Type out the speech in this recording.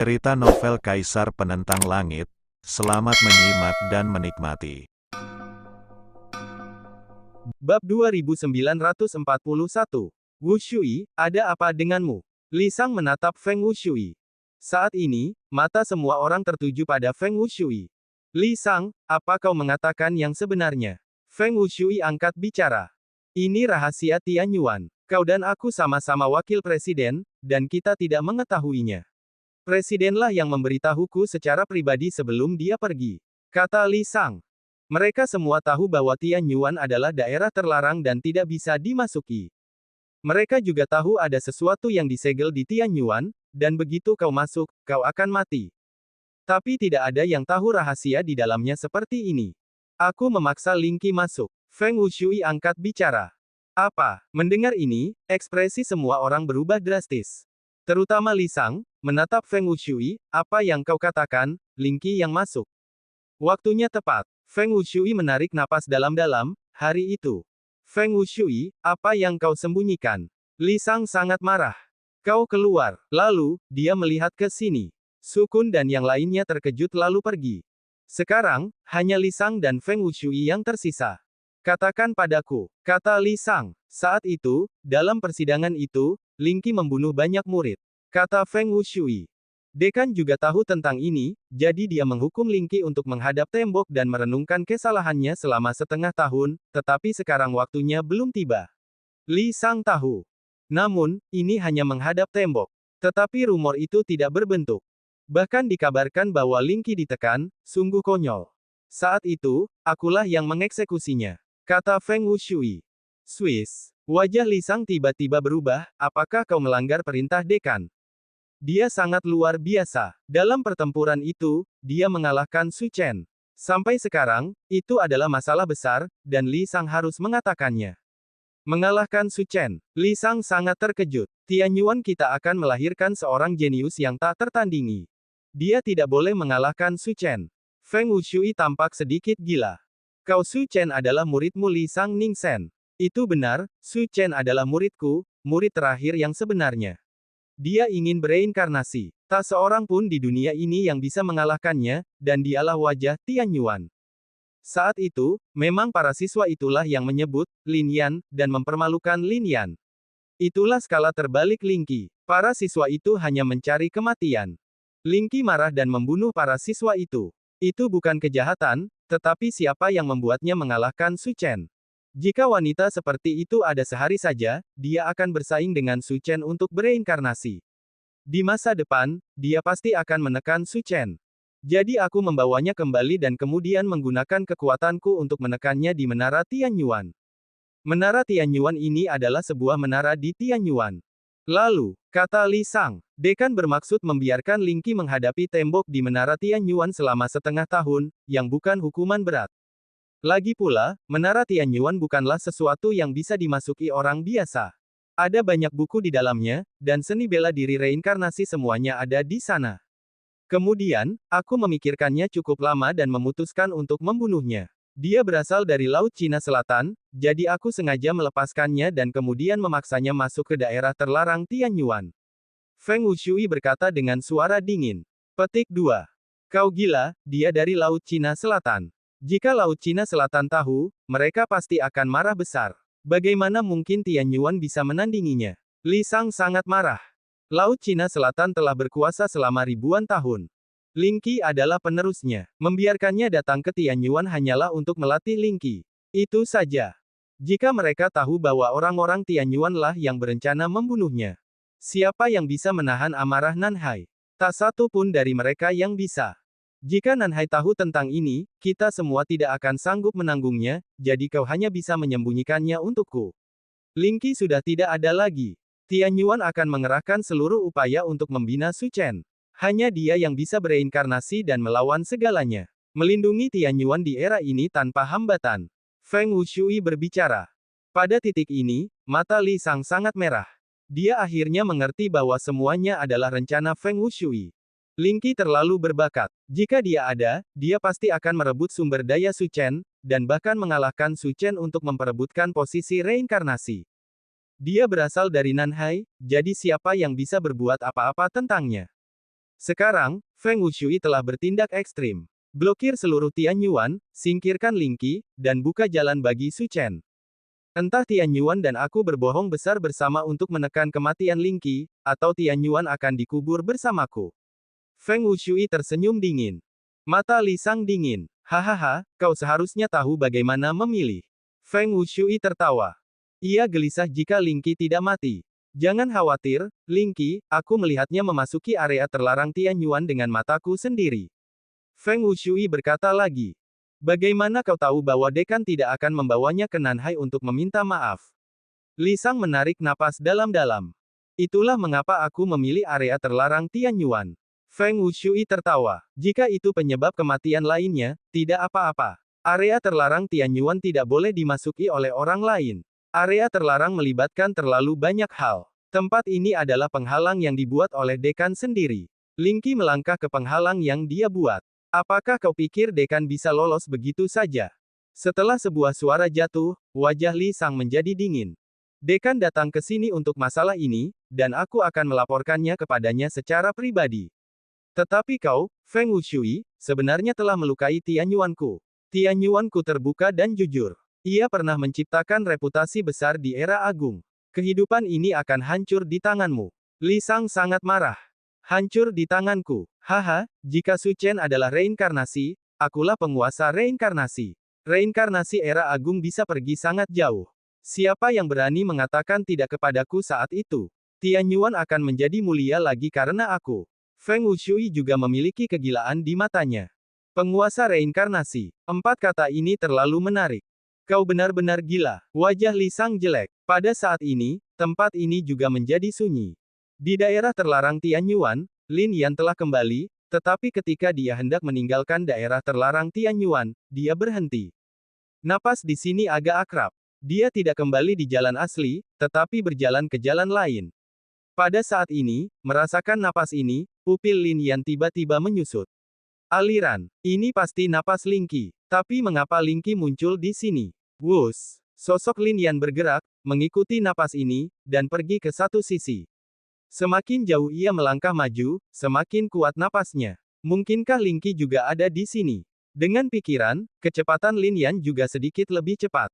Cerita novel Kaisar Penentang Langit. Selamat menyimak dan menikmati. Bab 2941. Wu Shui, ada apa denganmu? Li Sang menatap Feng Wu Shui. Saat ini, mata semua orang tertuju pada Feng Wu Shui. Li Sang, apa kau mengatakan yang sebenarnya? Feng Wu Shui angkat bicara. Ini rahasia Tian Yuan. Kau dan aku sama-sama wakil presiden, dan kita tidak mengetahuinya. Presidenlah yang memberitahuku secara pribadi sebelum dia pergi. Kata Li Sang. Mereka semua tahu bahwa Tian Yuan adalah daerah terlarang dan tidak bisa dimasuki. Mereka juga tahu ada sesuatu yang disegel di Tian Yuan, dan begitu kau masuk, kau akan mati. Tapi tidak ada yang tahu rahasia di dalamnya seperti ini. Aku memaksa Ling Qi masuk. Feng Wushui angkat bicara. Apa? Mendengar ini, ekspresi semua orang berubah drastis. Terutama Li Sang, menatap Feng Wushui, apa yang kau katakan, Ling Qi yang masuk. Waktunya tepat. Feng Wushui menarik napas dalam-dalam, hari itu. Feng Wushui, apa yang kau sembunyikan? Li Sang sangat marah. Kau keluar. Lalu, dia melihat ke sini. Su Kun dan yang lainnya terkejut lalu pergi. Sekarang, hanya Li Sang dan Feng Wushui yang tersisa. Katakan padaku, kata Li Sang. Saat itu, dalam persidangan itu, Ling Qi membunuh banyak murid. Kata Feng Wushui. Dekan juga tahu tentang ini, jadi dia menghukum Ling Qi untuk menghadap tembok dan merenungkan kesalahannya selama setengah tahun, tetapi sekarang waktunya belum tiba. Li Sang tahu. Namun, ini hanya menghadap tembok. Tetapi rumor itu tidak berbentuk. Bahkan dikabarkan bahwa Ling Qi ditekan, sungguh konyol. Saat itu, akulah yang mengeksekusinya. Kata Feng Wushui. Swiss. Wajah Li Sang tiba-tiba berubah, apakah kau melanggar perintah dekan? Dia sangat luar biasa. Dalam pertempuran itu, dia mengalahkan Su Chen. Sampai sekarang, itu adalah masalah besar, dan Li Sang harus mengatakannya. Mengalahkan Su Chen. Li Sang sangat terkejut. Tian Yuan kita akan melahirkan seorang jenius yang tak tertandingi. Dia tidak boleh mengalahkan Su Chen. Feng Wushui tampak sedikit gila. Kau Su Chen adalah muridmu Li Sang Ningxen. Itu benar, Su Chen adalah muridku, murid terakhir yang sebenarnya. Dia ingin bereinkarnasi. Tak seorang pun di dunia ini yang bisa mengalahkannya, dan dialah wajah Tian Yuan. Saat itu, memang para siswa itulah yang menyebut Lin Yan, dan mempermalukan Lin Yan. Itulah skala terbalik Ling Qi. Para siswa itu hanya mencari kematian. Ling Qi marah dan membunuh para siswa itu. Itu bukan kejahatan, tetapi siapa yang membuatnya mengalahkan Su Chen? Jika wanita seperti itu ada sehari saja, dia akan bersaing dengan Su Chen untuk bereinkarnasi. Di masa depan, dia pasti akan menekan Su Chen. Jadi aku membawanya kembali dan kemudian menggunakan kekuatanku untuk menekannya di Menara Tian Yuan. Menara Tian Yuan ini adalah sebuah menara di Tian Yuan. Lalu, kata Li Sang, dekan bermaksud membiarkan Ling Qi menghadapi tembok di Menara Tian Yuan selama setengah tahun, yang bukan hukuman berat. Lagi pula, Menara Tian Yuan bukanlah sesuatu yang bisa dimasuki orang biasa. Ada banyak buku di dalamnya, dan seni bela diri reinkarnasi semuanya ada di sana. Kemudian, aku memikirkannya cukup lama dan memutuskan untuk membunuhnya. Dia berasal dari Laut Cina Selatan, jadi aku sengaja melepaskannya dan kemudian memaksanya masuk ke daerah terlarang Tian Yuan. Feng Wushui berkata dengan suara dingin. Petik 2. Kau gila, dia dari Laut Cina Selatan. Jika Laut Cina Selatan tahu, mereka pasti akan marah besar. Bagaimana mungkin Tian Yuan bisa menandinginya? Li Sang sangat marah. Laut Cina Selatan telah berkuasa selama ribuan tahun. Ling Qi adalah penerusnya. Membiarkannya datang ke Tian Yuan hanyalah untuk melatih Ling Qi. Itu saja. Jika mereka tahu bahwa orang-orang Tian Yuan lah yang berencana membunuhnya. Siapa yang bisa menahan amarah Nanhai? Tak satu pun dari mereka yang bisa. Jika Nanhai tahu tentang ini, kita semua tidak akan sanggup menanggungnya, jadi kau hanya bisa menyembunyikannya untukku. Ling Qi sudah tidak ada lagi. Tian Yuan akan mengerahkan seluruh upaya untuk membina Su Chen. Hanya dia yang bisa bereinkarnasi dan melawan segalanya. Melindungi Tian Yuan di era ini tanpa hambatan. Feng Wushui berbicara. Pada titik ini, mata Li Sang sangat merah. Dia akhirnya mengerti bahwa semuanya adalah rencana Feng Wushui. Ling Qi terlalu berbakat. Jika dia ada, dia pasti akan merebut sumber daya Su Chen, dan bahkan mengalahkan Su Chen untuk memperebutkan posisi reinkarnasi. Dia berasal dari Nanhai, jadi siapa yang bisa berbuat apa-apa tentangnya? Sekarang, Feng Wushui telah bertindak ekstrim. Blokir seluruh Tianyuan, singkirkan Ling Qi, dan buka jalan bagi Su Chen. Entah Tianyuan dan aku berbohong besar bersama untuk menekan kematian Ling Qi, atau Tianyuan akan dikubur bersamaku. Feng Wushui tersenyum dingin. Mata Li Sang dingin. Hahaha, kau seharusnya tahu bagaimana memilih. Feng Wushui tertawa. Ia gelisah jika Ling Qi tidak mati. Jangan khawatir, Ling Qi, aku melihatnya memasuki area terlarang Tianyuan dengan mataku sendiri. Feng Wushui berkata lagi. Bagaimana kau tahu bahwa dekan tidak akan membawanya ke Nanhai untuk meminta maaf? Li Sang menarik napas dalam-dalam. Itulah mengapa aku memilih area terlarang Tianyuan. Feng Wushui tertawa. Jika itu penyebab kematian lainnya, tidak apa-apa. Area terlarang Tianyuan tidak boleh dimasuki oleh orang lain. Area terlarang melibatkan terlalu banyak hal. Tempat ini adalah penghalang yang dibuat oleh dekan sendiri. Ling Qi melangkah ke penghalang yang dia buat. Apakah kau pikir dekan bisa lolos begitu saja? Setelah sebuah suara jatuh, wajah Li Sang menjadi dingin. Dekan datang ke sini untuk masalah ini, dan aku akan melaporkannya kepadanya secara pribadi. Tetapi kau, Feng Wushui, sebenarnya telah melukai Tianyuanku. Tianyuanku terbuka dan jujur. Ia pernah menciptakan reputasi besar di era agung. Kehidupan ini akan hancur di tanganmu. Li Sang sangat marah. Hancur di tanganku. Haha, jika Su Chen adalah reinkarnasi, akulah penguasa reinkarnasi. Reinkarnasi era agung bisa pergi sangat jauh. Siapa yang berani mengatakan tidak kepadaku saat itu? Tianyuan akan menjadi mulia lagi karena aku. Feng Wushui juga memiliki kegilaan di matanya. Penguasa reinkarnasi. 4 kata ini terlalu menarik. Kau benar-benar gila. Wajah Li Sang jelek. Pada saat ini, tempat ini juga menjadi sunyi. Di daerah terlarang Tianyuan, Lin Yan telah kembali, tetapi ketika dia hendak meninggalkan daerah terlarang Tianyuan, dia berhenti. Napas di sini agak akrab. Dia tidak kembali di jalan asli, tetapi berjalan ke jalan lain. Pada saat ini, merasakan napas ini, pupil Lin Yan tiba-tiba menyusut. Aliran. Ini pasti napas Ling Qi. Tapi mengapa Ling Qi muncul di sini? Wus. Sosok Lin Yan bergerak, mengikuti napas ini, dan pergi ke satu sisi. Semakin jauh ia melangkah maju, semakin kuat napasnya. Mungkinkah Ling Qi juga ada di sini? Dengan pikiran, kecepatan Lin Yan juga sedikit lebih cepat.